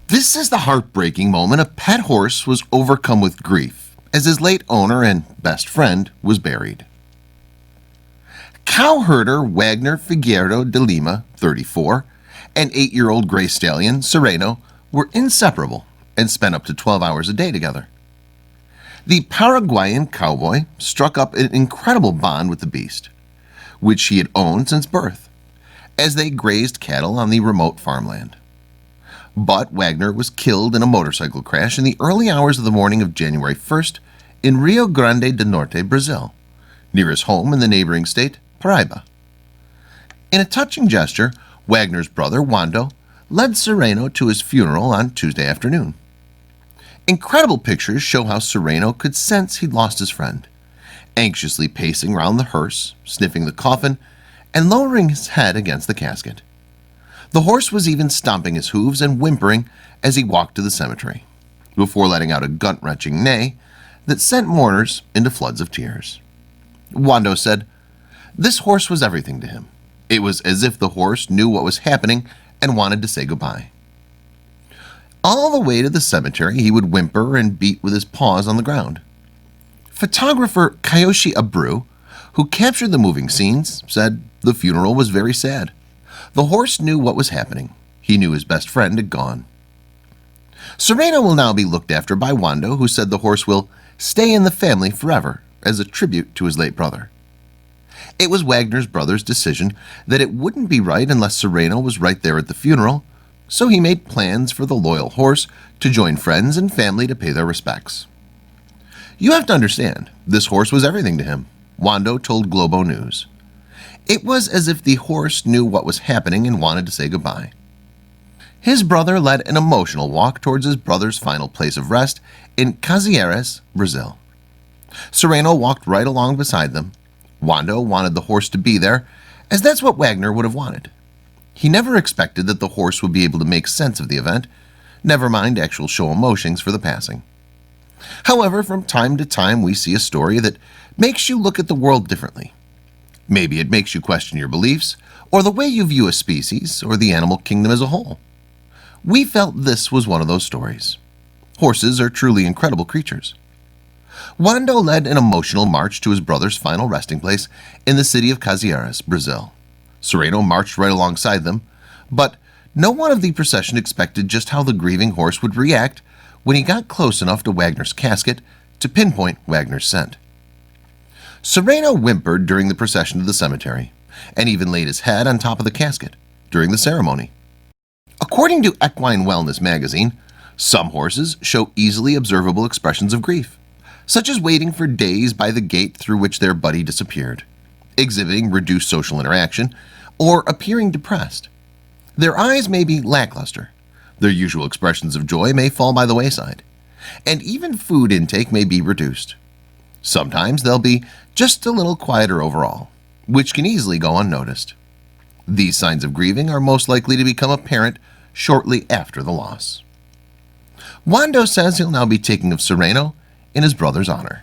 This is the heartbreaking moment a pet horse was overcome with grief as his late owner and best friend was buried. Cowherder Wagner Figueiredo de Lima, 34, and 8-year-old gray stallion Sereno were inseparable and spent up to 12 hours a day together. The Paraguayan cowboy struck up an incredible bond with the beast, which he had owned since birth, as they grazed cattle on the remote farmland. But Wagner was killed in a motorcycle crash in the early hours of the morning of January 1st in Rio Grande do Norte, Brazil, near his home in the neighboring state, Paraíba. In a touching gesture, Wagner's brother, Wando, led Sereno to his funeral on Tuesday afternoon. Incredible pictures show how Sereno could sense he'd lost his friend, anxiously pacing around the hearse, sniffing the coffin, and lowering his head against the casket. The horse was even stomping his hooves and whimpering as he walked to the cemetery, before letting out a gut-wrenching neigh that sent mourners into floods of tears. Wando said, "This horse was everything to him. It was as if the horse knew what was happening and wanted to say goodbye." All the way to the cemetery, he would whimper and beat with his paws on the ground. Photographer Kiyoshi Abreu, who captured the moving scenes, said the funeral was very sad. The horse knew what was happening. He knew his best friend had gone. Sereno will now be looked after by Wando, who said the horse will stay in the family forever as a tribute to his late brother. It was Wagner's brother's decision that it wouldn't be right unless Sereno was right there at the funeral, so he made plans for the loyal horse to join friends and family to pay their respects. "You have to understand, this horse was everything to him," Wando told Globo News. "It was as if the horse knew what was happening and wanted to say goodbye." His brother led an emotional walk towards his brother's final place of rest in Casieres, Brazil. Sereno walked right along beside them. Wando wanted the horse to be there, as that's what Wagner would have wanted. He never expected that the horse would be able to make sense of the event, never mind actual show emotions for the passing. However, from time to time we see a story that makes you look at the world differently. Maybe it makes you question your beliefs, or the way you view a species, or the animal kingdom as a whole. We felt this was one of those stories. Horses are truly incredible creatures. Wando led an emotional march to his brother's final resting place in the city of Casieres, Brazil. Sereno marched right alongside them, but no one of the procession expected just how the grieving horse would react when he got close enough to Wagner's casket to pinpoint Wagner's scent. Sereno whimpered during the procession to the cemetery, and even laid his head on top of the casket during the ceremony. According to Equine Wellness magazine, some horses show easily observable expressions of grief, such as waiting for days by the gate through which their buddy disappeared, exhibiting reduced social interaction, or appearing depressed. Their eyes may be lackluster, their usual expressions of joy may fall by the wayside, and even food intake may be reduced. Sometimes they'll be just a little quieter overall, which can easily go unnoticed. These signs of grieving are most likely to become apparent shortly after the loss. Wando says he'll now be taking of Sereno in his brother's honor.